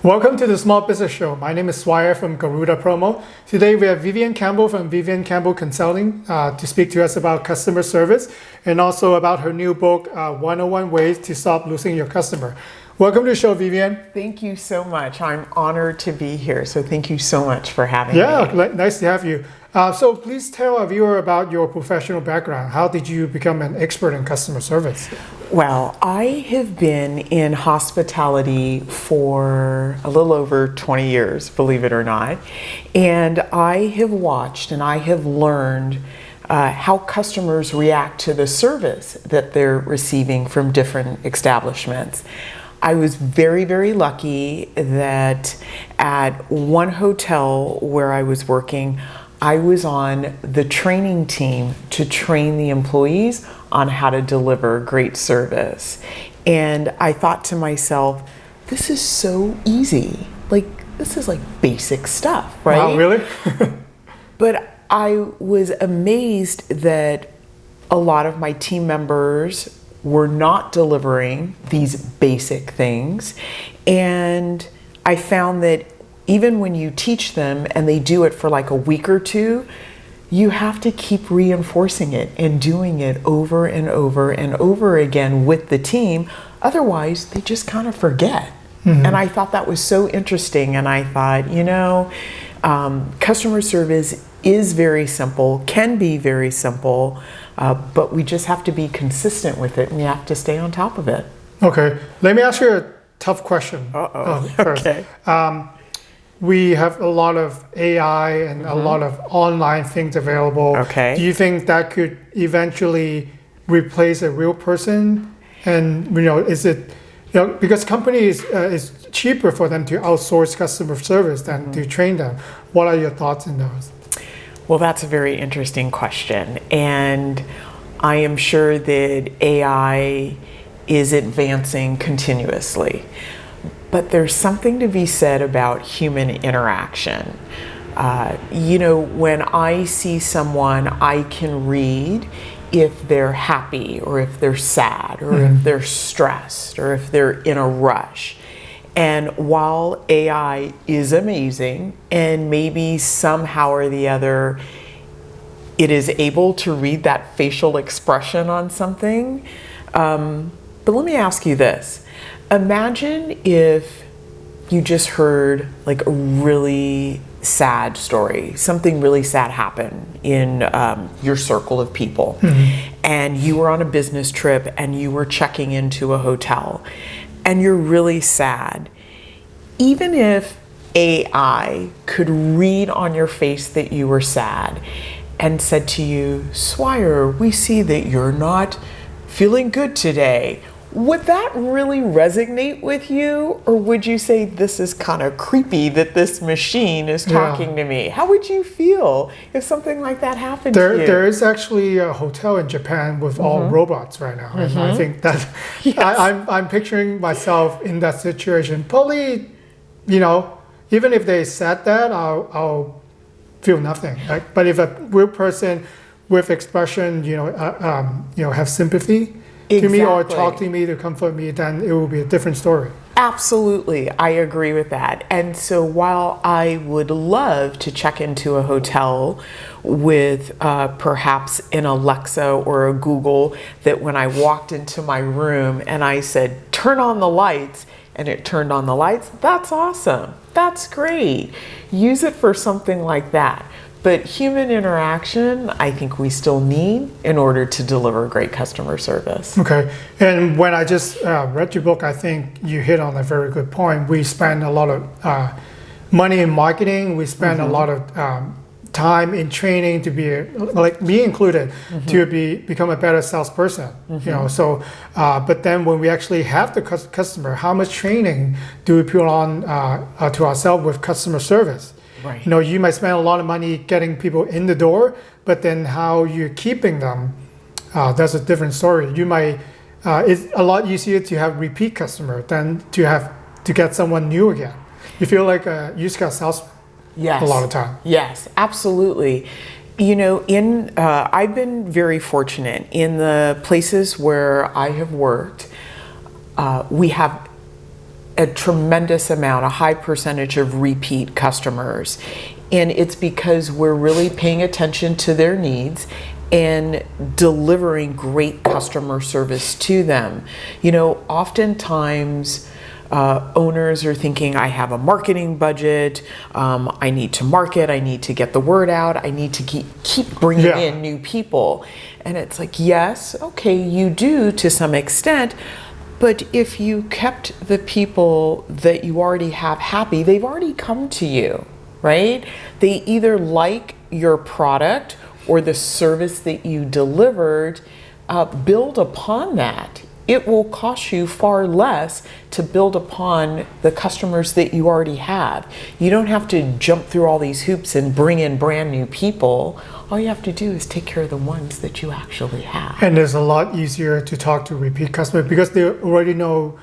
Welcome to the Small Business Show. My name is Swire from Garuda Promo. Today we have Vivian Campbell from Vivian Campbell Consulting to speak to us about customer service and also about her new book, 101 Ways to Stop Losing Your Customer. Welcome to the show, Vivian. Thank you so much. I'm honored to be here. So thank you so much for having me. Yeah, nice to have you. So please tell our viewer about your professional background. How did you become an expert in customer service? Well, I have been in hospitality for a little over 20 years, believe it or not. And I have watched and I have learned how customers react to the service that they're receiving from different establishments. I was very, very lucky that at one hotel where I was working, I was on the training team to train the employees on how to deliver great service. And I thought to myself, this is so easy. This is like basic stuff, right? Wow, really? But I was amazed that a lot of my team members were not delivering these basic things. And I found that even when you teach them and they do it for like a week or two, you have to keep reinforcing it and doing it over and over and over again with the team. Otherwise, they just kind of forget. Mm-hmm. And I thought that was so interesting. And I thought, customer service is very simple, can be very simple, but we just have to be consistent with it and you have to stay on top of it. Okay, let me ask you a tough question. First. Okay. We have a lot of AI and a lot of online things available. Okay. Do you think that could eventually replace a real person? And is it because companies it's cheaper for them to outsource customer service than to train them. What are your thoughts on those? Well, that's a very interesting question, and I am sure that AI is advancing continuously. But there's something to be said about human interaction. When I see someone, I can read if they're happy or if they're sad or if they're stressed or if they're in a rush. And while AI is amazing and maybe somehow or the other it is able to read that facial expression on something, but let me ask you this. Imagine if you just heard like a really sad story, something really sad happened in your circle of people, and you were on a business trip and you were checking into a hotel and you're really sad. Even if AI could read on your face that you were sad and said to you, Swire, we see that you're not feeling good today. Would that really resonate with you? Or would you say, this is kind of creepy that this machine is talking to me? How would you feel if something like that happened to you? There is actually a hotel in Japan with all robots right now. And I think that I'm picturing myself in that situation. Probably, even if they said that, I'll feel nothing. Right? But if a real person with expression, have sympathy, to me or talk to me to comfort me, then it will be a different story. Absolutely, I agree with that. And so while I would love to check into a hotel with perhaps an Alexa or a Google, that when I walked into my room and I said, turn on the lights, and it turned on the lights, that's awesome. That's great. Use it for something like that. But human interaction, I think we still need in order to deliver great customer service. Okay. And when I just read your book, I think you hit on a very good point. We spend a lot of money in marketing. We spend a lot of time in training to be, like me included, to become a better salesperson. So, but then when we actually have the customer, how much training do we put on to ourselves with customer service? Right. You might spend a lot of money getting people in the door, but then how you're keeping them, that's a different story. You might, it's a lot easier to have repeat customer than to get someone new again. You feel like a used car salesman a lot of time. Yes, absolutely. I've been very fortunate in the places where I have worked. We have a tremendous amount, a high percentage of repeat customers. And it's because we're really paying attention to their needs and delivering great customer service to them. You know, oftentimes owners are thinking, I have a marketing budget, I need to market, I need to get the word out, I need to keep bringing in new people. And it's like, yes, okay, you do to some extent, but if you kept the people that you already have happy, they've already come to you, right? They either like your product or the service that you delivered. Build upon that. It will cost you far less to build upon the customers that you already have. You don't have to jump through all these hoops and bring in brand new people. All you have to do is take care of the ones that you actually have. And it's a lot easier to talk to repeat customers because they already know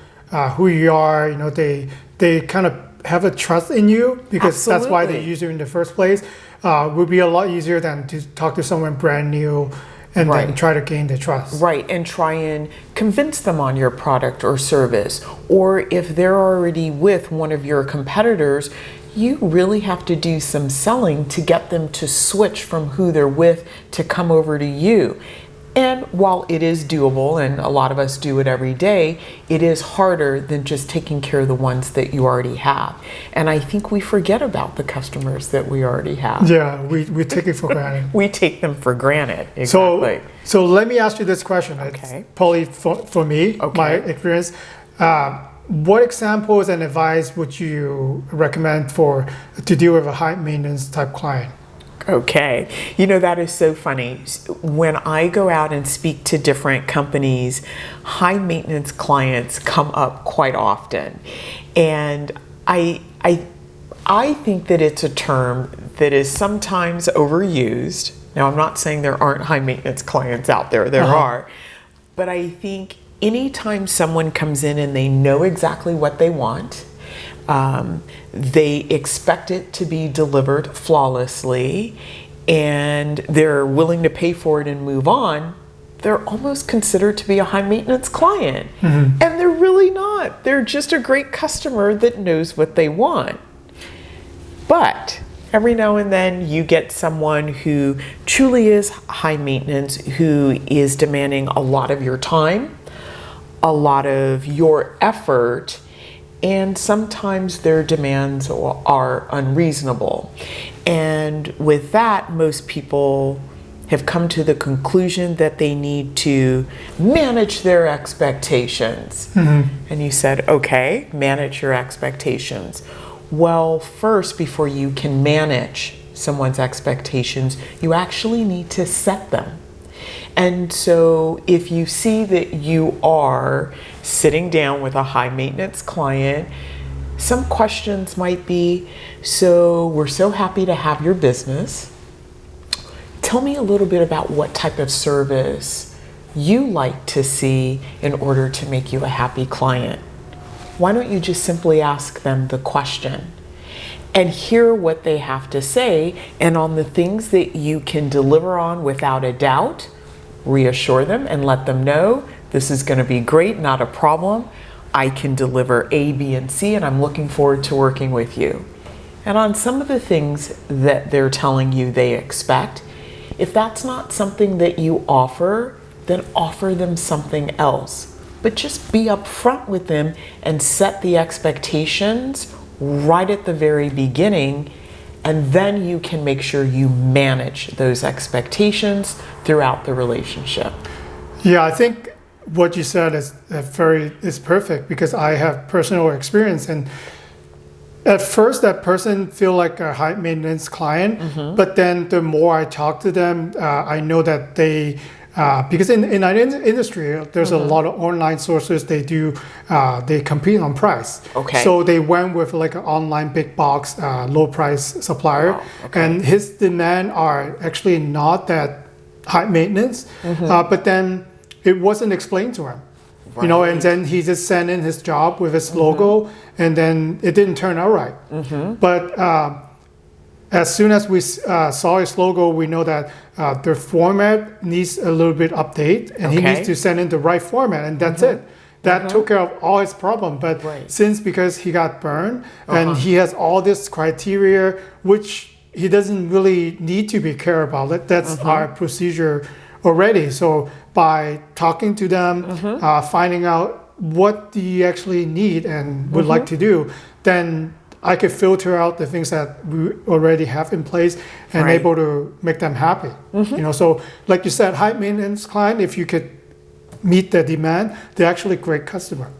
who you are. You know, they kind of have a trust in you because that's why they use you in the first place. Would be a lot easier than to talk to someone brand new and then try to gain their trust. Right, and try and convince them on your product or service. Or if they're already with one of your competitors, you really have to do some selling to get them to switch from who they're with to come over to you. And while it is doable, and a lot of us do it every day, it is harder than just taking care of the ones that you already have. And I think we forget about the customers that we already have. Yeah, we take it for granted. We take them for granted, exactly. So let me ask you this question. Okay. It's probably for me, my experience. What examples and advice would you recommend to deal with a high maintenance type client? Okay. You know, that is so funny. When I go out and speak to different companies, high maintenance clients come up quite often. And I think that it's a term that is sometimes overused. Now, I'm not saying there aren't high maintenance clients out there. There are. But I think anytime someone comes in and they know exactly what they want, they expect it to be delivered flawlessly, and they're willing to pay for it and move on, they're almost considered to be a high maintenance client. And they're really not. They're just a great customer that knows what they want. But every now and then you get someone who truly is high maintenance, who is demanding a lot of your time, a lot of your effort, and sometimes their demands are unreasonable. And with that, most people have come to the conclusion that they need to manage their expectations. And you said, okay, manage your expectations. Well, first, before you can manage someone's expectations, you actually need to set them. And so if you see that you are sitting down with a high maintenance client, some questions might be, so we're so happy to have your business. Tell me a little bit about what type of service you like to see in order to make you a happy client. Why don't you just simply ask them the question and hear what they have to say, and on the things that you can deliver on without a doubt, reassure them and let them know this is going to be great, not a problem. I can deliver A, B, and C, and I'm looking forward to working with you. And on some of the things that they're telling you they expect, if that's not something that you offer, then offer them something else. But just be upfront with them and set the expectations right at the very beginning, and then you can make sure you manage those expectations throughout the relationship. Yeah, I think what you said is perfect because I have personal experience. And at first, that person feel like a high maintenance client, but then the more I talk to them, I know that they. Because in our industry, there's a lot of online sources. They compete on price. Okay. So they went with like an online big box, low price supplier, and his demand are actually not that high maintenance. But then it wasn't explained to him, you know. And then he just sent in his job with his logo, and then it didn't turn out right. But as soon as we saw his logo, we know that the format needs a little bit update, and he needs to send in the right format, and that's it. that took care of all his problem. But because he got burned and he has all this criteria, which he doesn't really need to be care about. That's our procedure already. So by talking to them, finding out what do you actually need and would like to do, then I could filter out the things that we already have in place and able to make them happy. So like you said, high maintenance client, if you could meet the demand, they're actually a great customer.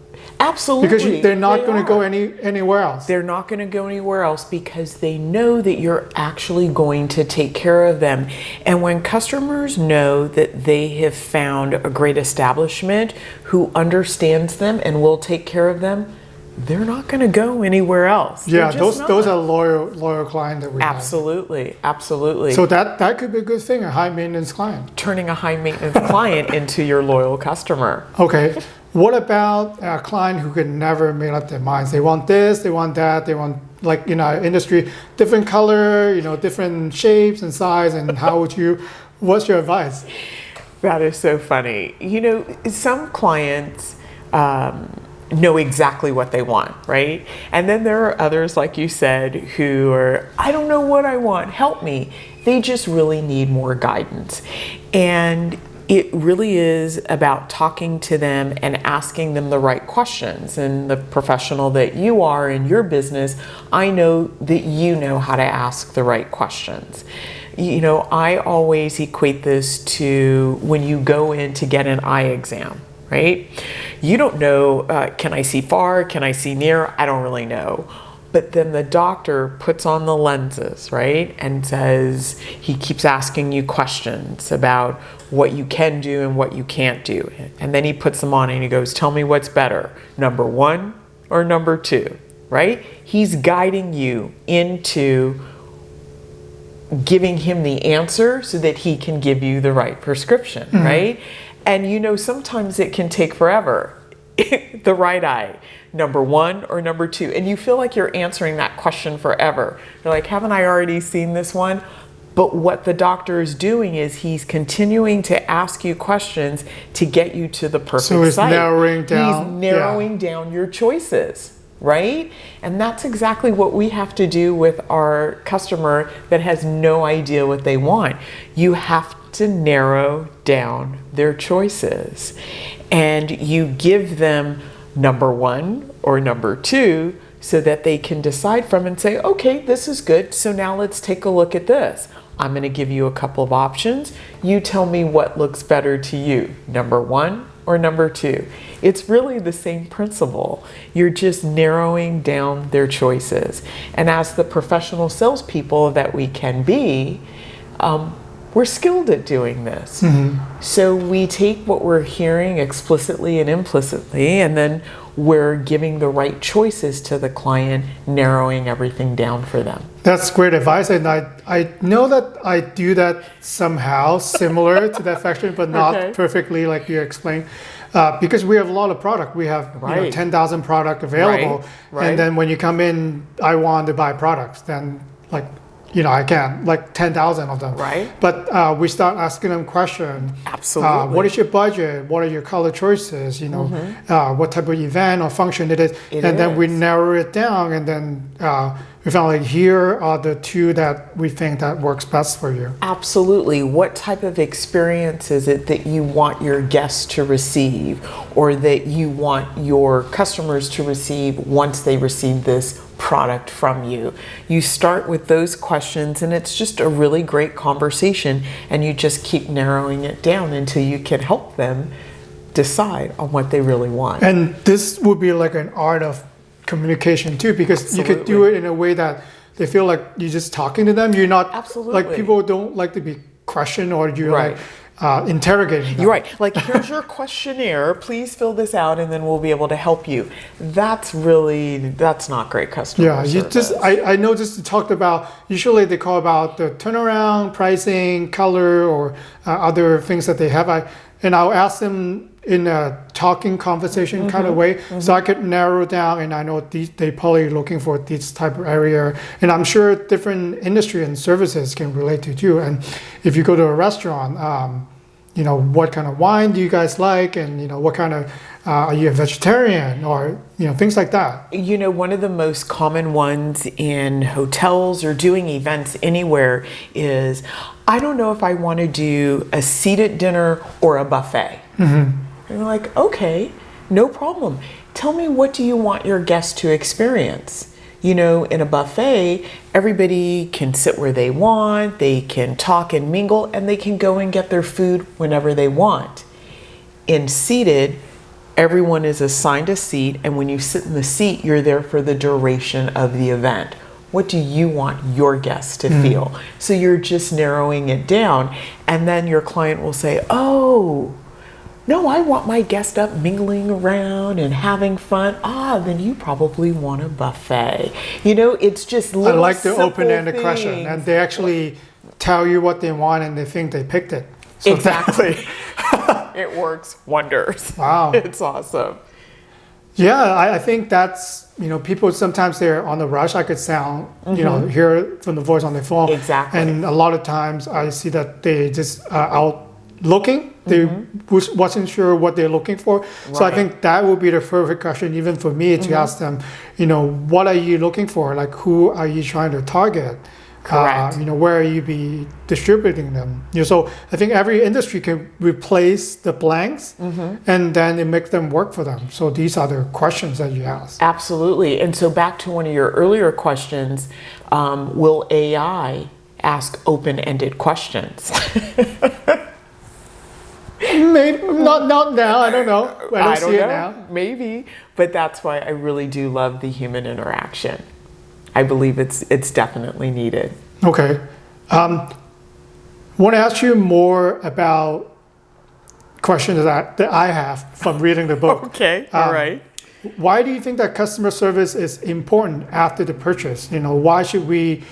Absolutely. Because they're not going to go anywhere else. They're not going to go anywhere else because they know that you're actually going to take care of them. And when customers know that they have found a great establishment who understands them and will take care of them, they're not going to go anywhere else. Yeah, those are loyal clients that we have. Absolutely. So that could be a good thing, a high maintenance client. Turning a high maintenance client into your loyal customer. Okay. What about a client who can never make up their minds? They want this, they want that, they want, like in our industry, different color, different shapes and size, and what's your advice? That is so funny. Some clients know exactly what they want, right? And then there are others, like you said, who are, I don't know what I want, help me. They just really need more guidance. And it really is about talking to them and asking them the right questions. And the professional that you are in your business, I know that you know how to ask the right questions. I always equate this to when you go in to get an eye exam, right? You don't know, can I see far? Can I see near? I don't really know. But then the doctor puts on the lenses, right? And says, he keeps asking you questions about what you can do and what you can't do. And then he puts them on and he goes, tell me what's better, number 1 or number 2, right? He's guiding you into giving him the answer so that he can give you the right prescription, right? And sometimes it can take forever. The right eye, number 1 or number 2, and you feel like you're answering that question forever. You're like, haven't I already seen this one? But what the doctor is doing is he's continuing to ask you questions to get you to the perfect so he's site. narrowing down. He's narrowing down your choices, right? And that's exactly what we have to do with our customer that has no idea what they want. You have to narrow down their choices. And you give them number 1 or number 2 so that they can decide from and say, okay, this is good. So now let's take a look at this. I'm going to give you a couple of options. You tell me what looks better to you, number 1 or number 2. It's really the same principle. You're just narrowing down their choices. And as the professional salespeople that we can be, we're skilled at doing this. So we take what we're hearing explicitly and implicitly, and then we're giving the right choices to the client, narrowing everything down for them. That's great advice. And I know that I do that somehow similar to that fashion, but not perfectly like you explained. Because we have a lot of product. We have 10,000 product available. And then when you come in, I want to buy products, then I can, 10,000 of them. Right. But we start asking them questions. Absolutely. What is your budget? What are your color choices? What type of event or function it is. Then we narrow it down, and then we found here are the 2 that we think that works best for you. Absolutely. What type of experience is it that you want your guests to receive, or that you want your customers to receive once they receive this product from you? You start with those questions, and it's just a really great conversation, and you just keep narrowing it down until you can help them decide on what they really want. And this would be like an art of communication too, because you could do it in a way that they feel like you're just talking to them. You're not like, people don't like to be questioned, or you're interrogating them. You're right. Like, here's your questionnaire. Please fill this out, and then we'll be able to help you. That's not great customer service. I know just talked about, usually they call about the turnaround, pricing, color, or other things that they have. And I'll ask them in a talking conversation kind of way, so I could narrow down, and I know they probably looking for this type of area, and I'm sure different industry and services can relate to too. And if you go to a restaurant, what kind of wine do you guys like, and what kind of are you a vegetarian, or things like that. One of the most common ones in hotels or doing events anywhere is, I don't know if I want to do a seated dinner or a buffet. And you're like, okay, no problem. Tell me, what do you want your guests to experience? In a buffet, everybody can sit where they want, they can talk and mingle, and they can go and get their food whenever they want. In seated, everyone is assigned a seat, and when you sit in the seat, you're there for the duration of the event. What do you want your guests to feel? So you're just narrowing it down, and then your client will say, oh, no, I want my guest up mingling around and having fun. Then you probably want a buffet. It's just little I like the simple open-ended things. question, and they actually tell you what they want, and they think they picked it. So Exactly. It works wonders. Wow. It's awesome. Yeah, I think that's, people sometimes they're on the rush. I could sound, hear from the voice on their phone. Exactly. And a lot of times I see that they just are out looking. They wasn't sure what they're looking for. So I think that would be the perfect question, even for me, to ask them, what are you looking for? Like, who are you trying to target? Correct. Where you be distributing them. So I think every industry can replace the blanks, and then it makes them work for them. So these are the questions that you ask. Absolutely. And so back to one of your earlier questions, will AI ask open-ended questions? Maybe not now. I don't know. I don't see it now. Maybe, but that's why I really do love the human interaction. I believe it's definitely needed. Okay. Want to ask you more about questions that I have from reading the book. Okay. All right. Why do you think that customer service is important after the purchase? Why should we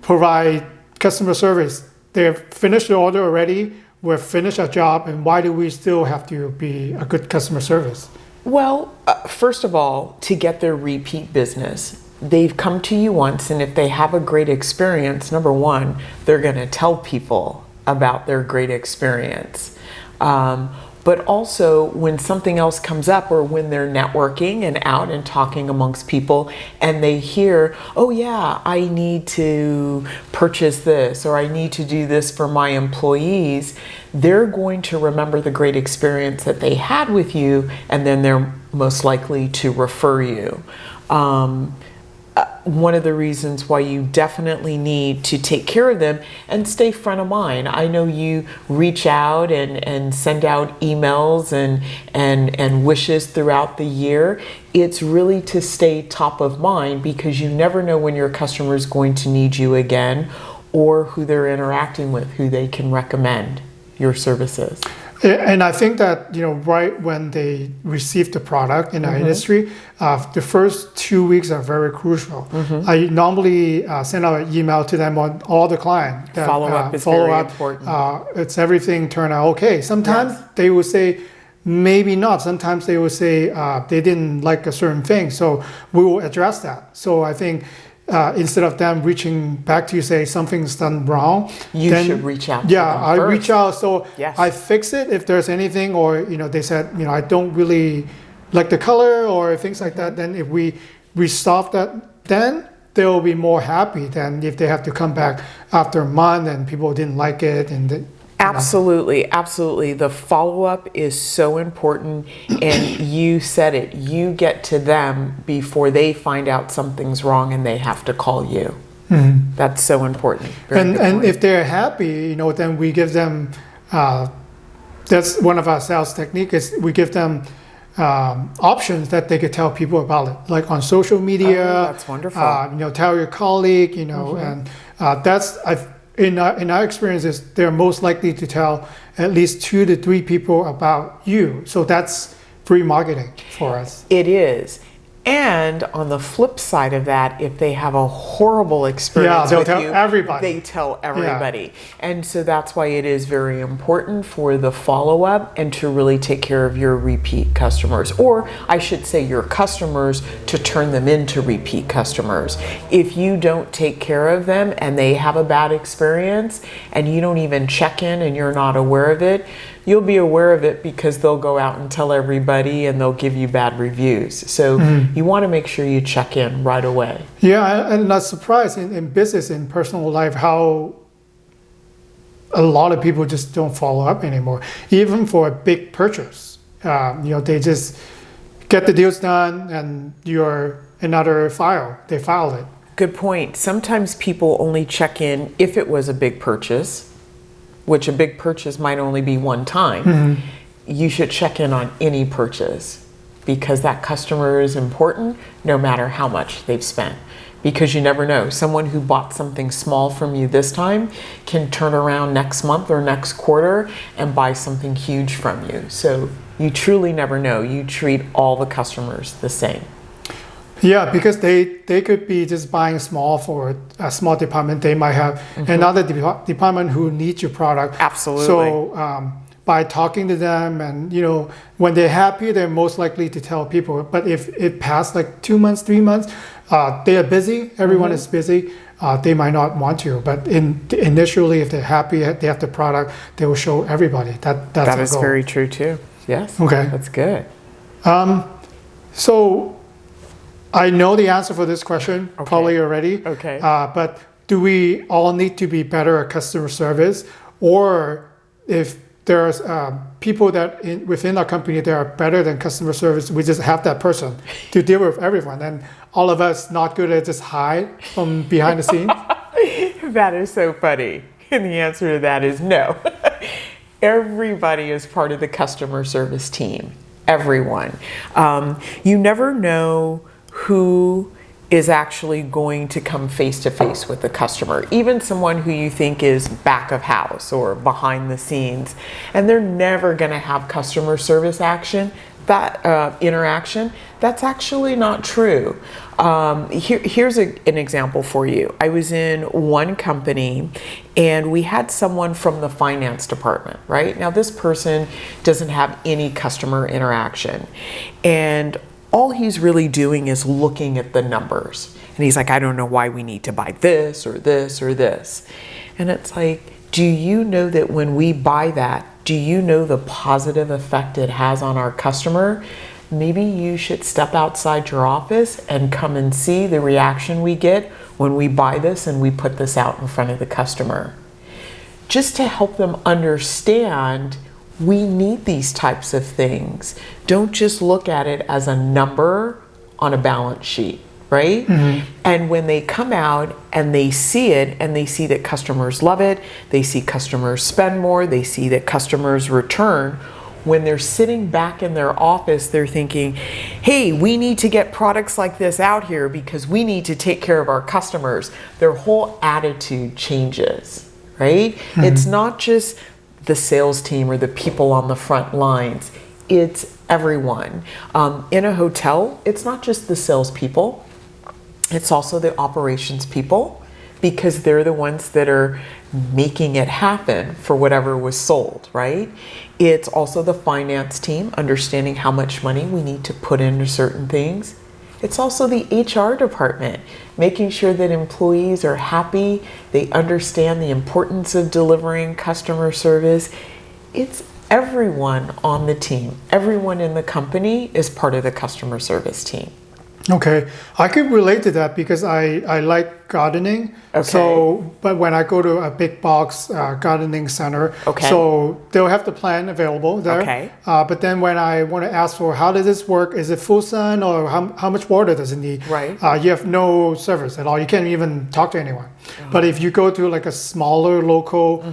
provide customer service? They've finished the order already. We've finished our job, and why do we still have to be a good customer service? Well, first of all, to get their repeat business. They've come to you once, and if they have a great experience, number one, they're going to tell people about their great experience. But also, when something else comes up, or when they're networking and out and talking amongst people, and they hear, oh yeah, I need to purchase this, or I need to do this for my employees, they're going to remember the great experience that they had with you, and then they're most likely to refer you. One of the reasons why you definitely need to take care of them and stay front of mind. I know you reach out and send out emails and wishes throughout the year. It's really to stay top of mind, because you never know when your customer is going to need you again, or who they're interacting with, who they can recommend your services. And I think that, right when they receive the product in our industry, the first 2 weeks are very crucial. I normally send out an email to them on all the client. Follow-up is very important. It's everything turned out okay. Sometimes they will say, maybe not. Sometimes they will say they didn't like a certain thing. So we will address that. So I think instead of them reaching back to you, say something's done wrong, you should reach out to yeah, them I first. reach out. So Yes. I fix it if there's anything, or they said I don't really like the color or things like that. Then if we solve that, then they'll be more happy than if they have to come back after a month and people didn't like it. And Absolutely, absolutely. The follow-up is so important, and you said it. You get to them before they find out something's wrong and they have to call you. That's so important. Very good and point. if they're happy, then we give them. That's one of our sales techniques. Is we give them options that they could tell people about it, like on social media. Oh, that's wonderful. Tell your colleague. And that's in our experiences, they're most likely to tell at least 2 to 3 people about you. So that's free marketing for us. It is. And on the flip side of that, if they have a horrible experience they'll with tell you, everybody. they tell everybody. And so that's why it is very important for the follow-up and to really take care of your repeat customers, or I should say your customers, to turn them into repeat customers. If you don't take care of them and they have a bad experience and you don't even check in and you're not aware of it, you'll be aware of it because they'll go out and tell everybody and they'll give you bad reviews. So you want to make sure you check in right away. Yeah, and I'm not surprised in business, in personal life, how a lot of people just don't follow up anymore. Even for a big purchase, they just get the deals done and you're another file. They filed it. Good point. Sometimes people only check in if it was a big purchase, which a big purchase might only be one time. You should check in on any purchase because that customer is important no matter how much they've spent. Because you never know. Someone who bought something small from you this time can turn around next month or next quarter and buy something huge from you. So you truly never know. You treat all the customers the same. Yeah, because they could be just buying small for a small department. They might have another department who needs your product. Absolutely. So by talking to them and, when they're happy, they're most likely to tell people. But if it passed like 2 months, 3 months, they are busy. Everyone is busy. They might not want to. But initially, if they're happy, they have the product, they will show everybody. That's that our is goal. very true too. Yes. Okay. That's good. So I know the answer for this question probably already. Okay. But do we all need to be better at customer service? Or if there's people that within our company that are better than customer service, we just have that person to deal with everyone. And all of us not good at just hide from behind the scenes? That is so funny. And the answer to that is no. Everybody is part of the customer service team. Everyone. You never know who is actually going to come face to face with the customer, even someone who you think is back of house or behind the scenes, and they're never going to have customer service interaction. That's actually not true. Here's an example for you. I was in one company and we had someone from the finance department, right? Now this person doesn't have any customer interaction, and all he's really doing is looking at the numbers. And he's like, I don't know why we need to buy this or this or this. And it's like, do you know that when we buy that, do you know the positive effect it has on our customer? Maybe you should step outside your office and come and see the reaction we get when we buy this and we put this out in front of the customer. Just to help them understand we need these types of things. Don't just look at it as a number on a balance sheet, right? And when they come out and they see it and they see that customers love it, they see customers spend more, they see that customers return, when they're sitting back in their office, they're thinking, hey, we need to get products like this out here because we need to take care of our customers. Their whole attitude changes, right? It's not just the sales team or the people on the front lines. It's everyone. In a hotel, it's not just the salespeople. It's also the operations people, because they're the ones that are making it happen for whatever was sold, right? It's also the finance team, understanding how much money we need to put into certain things. It's also the HR department, making sure that employees are happy, they understand the importance of delivering customer service. It's everyone on the team. Everyone in the company is part of the customer service team. Okay, I could relate to that because I like gardening. Okay. So, but when I go to a big box gardening center, Okay. so they'll have the plan available there. Okay. But then when I want to ask for how does this work, is it full sun or how much water does it need? Right. You have no service at all. You can't even talk to anyone. But if you go to like a smaller local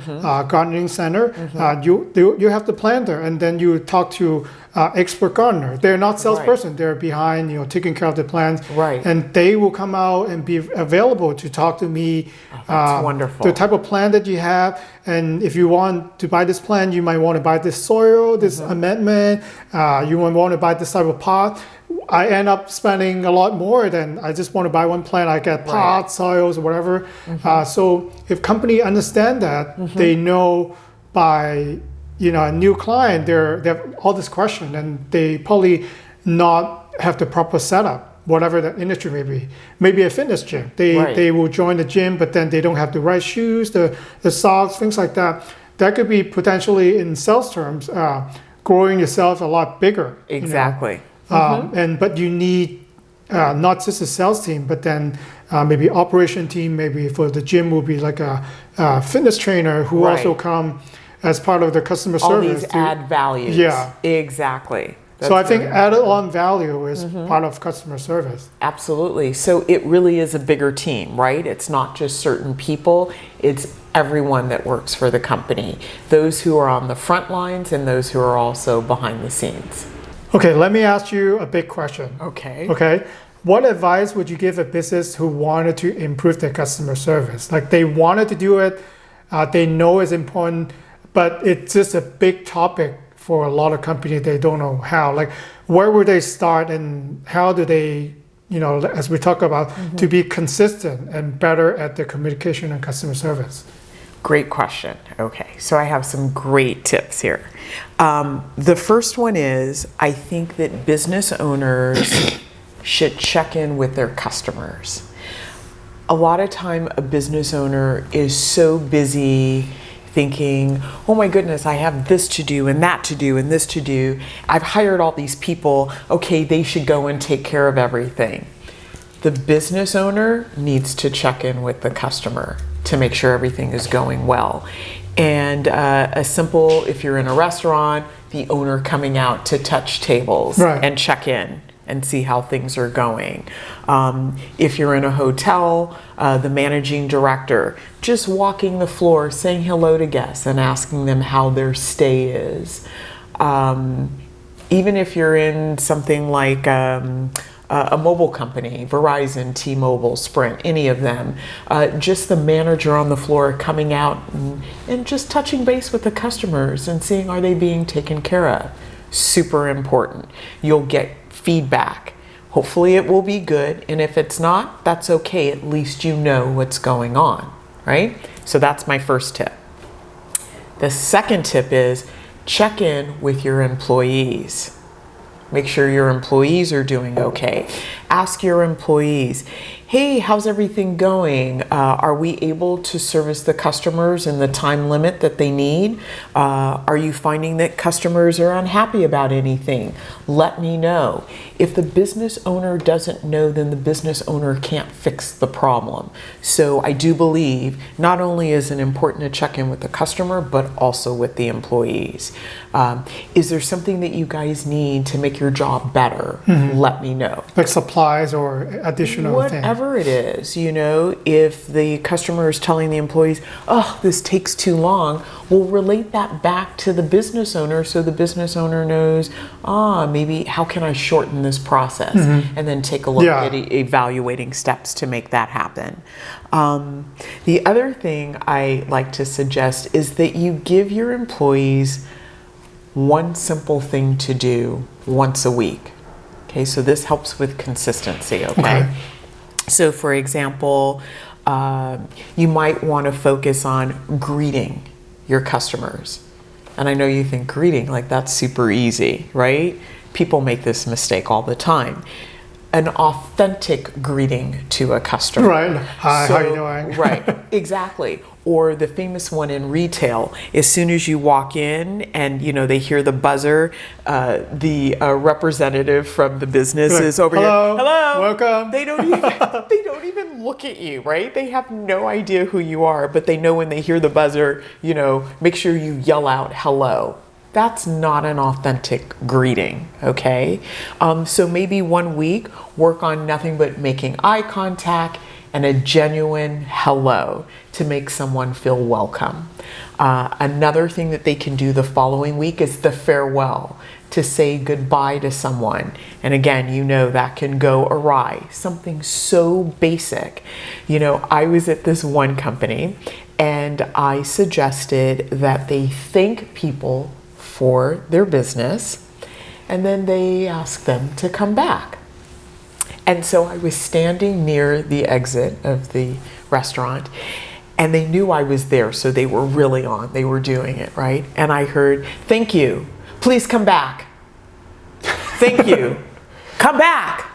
gardening center, you have the plan there, and then you talk to expert gardener. They're not salesperson. They're behind, taking care of the plants. Right. And they will come out and be available to talk to me. That's wonderful. The type of plant that you have, and if you want to buy this plant, you might want to buy this soil, this amendment. You might want to buy this type of pot. I end up spending a lot more than I just want to buy one plant. I get pots, soils, or whatever. So if company understand that, they know by a new client, they have all this question, and they probably not have the proper setup, whatever the industry may be. Maybe a fitness gym. They will join the gym, but then they don't have the right shoes, the socks, things like that. that could be potentially in sales terms, growing yourself a lot bigger. Exactly. But you need not just a sales team, but then maybe operation team, maybe for the gym will be like a fitness trainer who Right. also come as part of the customer All service. these add values. Yeah. Exactly. So I That's think very added on value is part of customer service. Absolutely. So it really is a bigger team, right? It's not just certain people, it's everyone that works for the company. Those who are on the front lines and those who are also behind the scenes. Okay, let me ask you a big question. Okay. Okay. What advice would you give a business who wanted to improve their customer service? Like they wanted to do it, they know it's important, but it's just a big topic for a lot of companies. They don't know how. Like, where would they start and how do they, as we talk about, to be consistent and better at the communication and customer service? Great question. Okay, so I have some great tips here. The first one is I think that business owners should check in with their customers. A lot of time, a business owner is so busy thinking, oh my goodness, I have this to do and that to do and this to do. I've hired all these people. Okay, they should go and take care of everything. The business owner needs to check in with the customer to make sure everything is going well. And a simple, if you're in a restaurant, the owner coming out to touch tables Right. and check in and see how things are going. If you're in a hotel, the managing director, just walking the floor, saying hello to guests and asking them how their stay is. Even if you're in something like a mobile company, Verizon, T-Mobile, Sprint, any of them, just the manager on the floor coming out and just touching base with the customers and seeing are they being taken care of. Super important. You'll get feedback. Hopefully it will be good, and if it's not, that's okay. At least you know what's going on, right? So that's my first tip. The second tip is check in with your employees. Make sure your employees are doing okay. Ask your employees, hey, how's everything going? Are we able to service the customers in the time limit that they need? Are you finding that customers are unhappy about anything? Let me know. If the business owner doesn't know, then the business owner can't fix the problem. So I do believe not only is it important to check in with the customer, but also with the employees. Is there something that you guys need to make your job better? Let me know. Like supplies or additional things. Whatever it is, if the customer is telling the employees, oh, this takes too long, we'll relate that back to the business owner so the business owner knows, maybe how can I shorten this process? And then take a look at evaluating steps to make that happen. The other thing I like to suggest is that you give your employees one simple thing to do once a week. Okay, so this helps with consistency, okay? So for example, you might want to focus on greeting your customers. And I know you think greeting, like that's super easy, right? People make this mistake all the time. An authentic greeting to a customer. Right. Hi, how you doing? Right, exactly. Or the famous one in retail, as soon as you walk in and they hear the buzzer, the representative from the business is over Hello, here. Hello, welcome. They don't even look at you, right? They have no idea who you are, but they know when they hear the buzzer, make sure you yell out hello. That's not an authentic greeting, okay? So maybe 1 week, work on nothing but making eye contact and a genuine hello to make someone feel welcome. Another thing that they can do the following week is the farewell, to say goodbye to someone. And again, that can go awry. Something so basic. I was at this one company and I suggested that they thank people for their business and then they ask them to come back. And so I was standing near the exit of the restaurant and they knew I was there, so they were really on. They were doing it, right? And I heard, thank you, please come back. Thank you, come back.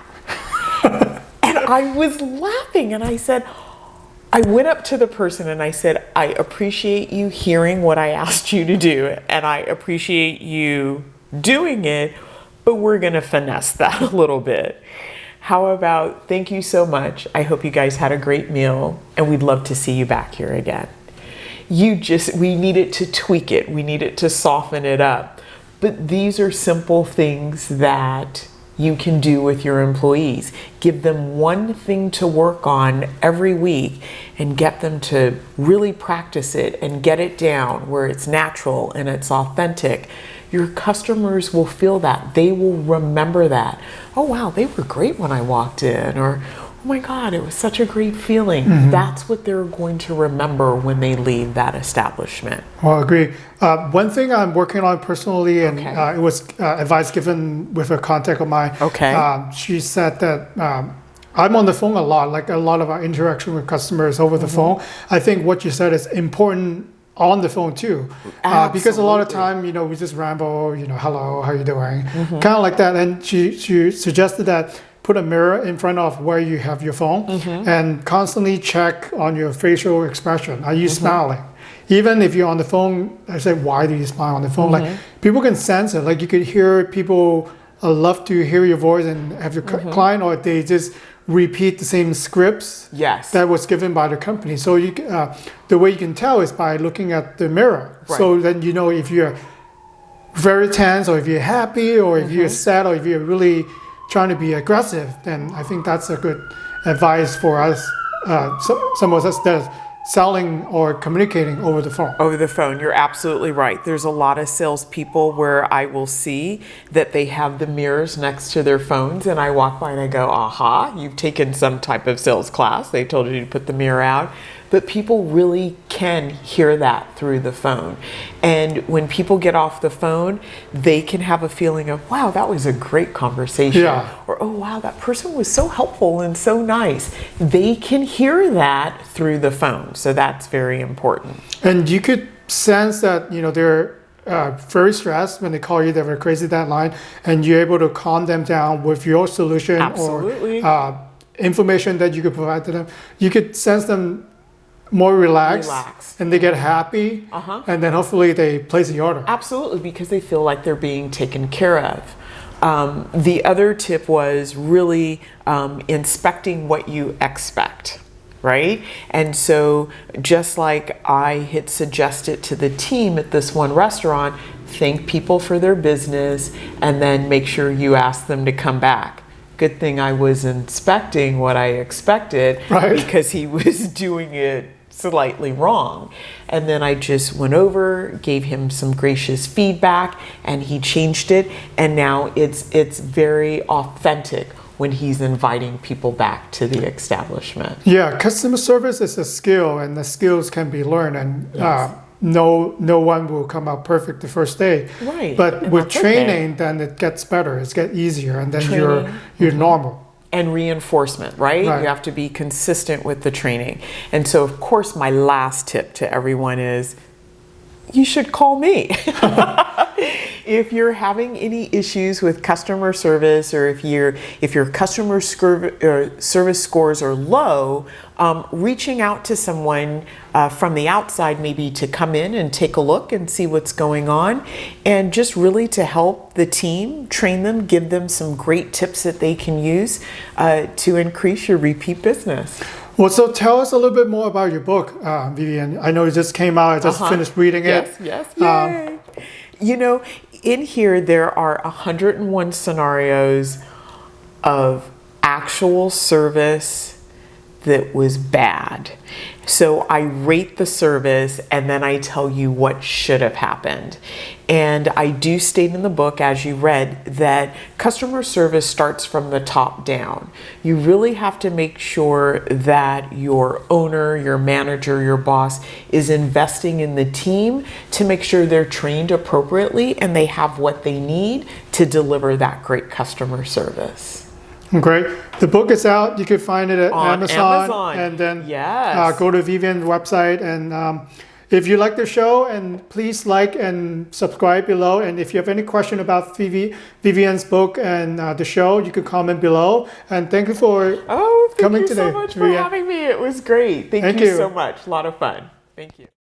And I was laughing and I said, I went up to the person and I said, I appreciate you hearing what I asked you to do, and I appreciate you doing it, but we're going to finesse that a little bit. How about, thank you so much. I hope you guys had a great meal, and we'd love to see you back here again. We needed to tweak it. We needed to soften it up. But these are simple things that you can do with your employees. Give them one thing to work on every week and get them to really practice it and get it down where it's natural and it's authentic. Your customers will feel that. They will remember that. Oh, wow, they were great when I walked in. Or, oh my God, it was such a great feeling. That's what they're going to remember when they leave that establishment. Well, I agree. One thing I'm working on personally, and it was advice given with a contact of mine. She said that I'm on the phone a lot, like a lot of our interaction with customers over the phone. I think what you said is important on the phone too, because a lot of time, we just ramble, hello, how you doing, kind of like that. And she suggested that put a mirror in front of where you have your phone and constantly check on your facial expression. Are you smiling? Even if you're on the phone, I say, why do you smile on the phone? Like people can sense it. Like you could hear people love to hear your voice and have your client, or they just repeat the same scripts that was given by the company. So you, the way you can tell is by looking at the mirror. So then you know if you're very tense, or if you're happy, or if you're sad, or if you're really trying to be aggressive. Then I think that's a good advice for us, some of us that selling or communicating over the phone. Over the phone, you're absolutely right. There's a lot of salespeople where I will see that they have the mirrors next to their phones, and I walk by and I go, aha, you've taken some type of sales class. They told you to put the mirror out. But people really can hear that through the phone. And when people get off the phone, they can have a feeling of, wow, that was a great conversation. Or, oh, wow, that person was so helpful and so nice. They can hear that through the phone. So that's very important. And you could sense that, they're very stressed when they call you. They have a crazy deadline, and you're able to calm them down with your solution or information that you could provide to them. You could sense them more relaxed, and they get happy, and then hopefully they place the order. Absolutely, because they feel like they're being taken care of. The other tip was really inspecting what you expect, right? And so just like I had suggested to the team at this one restaurant, thank people for their business and then make sure you ask them to come back. Good thing I was inspecting what I expected, because he was doing it slightly wrong. And then I just went over, gave him some gracious feedback, and he changed it. And now it's very authentic when he's inviting people back to the establishment. Yeah, customer service is a skill, and the skills can be learned, and no one will come out perfect the first day. But and with training, then it gets better. It gets easier, and then you're normal. And reinforcement, right? You have to be consistent with the training. And so, of course, my last tip to everyone is, you should call me. If you're having any issues with customer service, or if your customer service scores are low, reaching out to someone from the outside, maybe to come in and take a look and see what's going on, and just really to help the team, train them, give them some great tips that they can use to increase your repeat business. Well, so tell us a little bit more about your book, Vivian. I know it just came out. I just finished reading it. Yes. Yay. In here, there are 101 scenarios of actual service that was bad. So I rate the service, and then I tell you what should have happened. And I do state in the book, as you read, that customer service starts from the top down. You really have to make sure that your owner, your manager, your boss is investing in the team to make sure they're trained appropriately and they have what they need to deliver that great customer service. Great. The book is out. You can find it at Amazon. And then go to Vivian's website. And If you like the show, and please like and subscribe below. And if you have any question about Vivian's book and the show, you can comment below. And thank you for Oh, thank coming you today, so much for Vivian. having me. It was great. Thank you so much. A lot of fun. Thank you.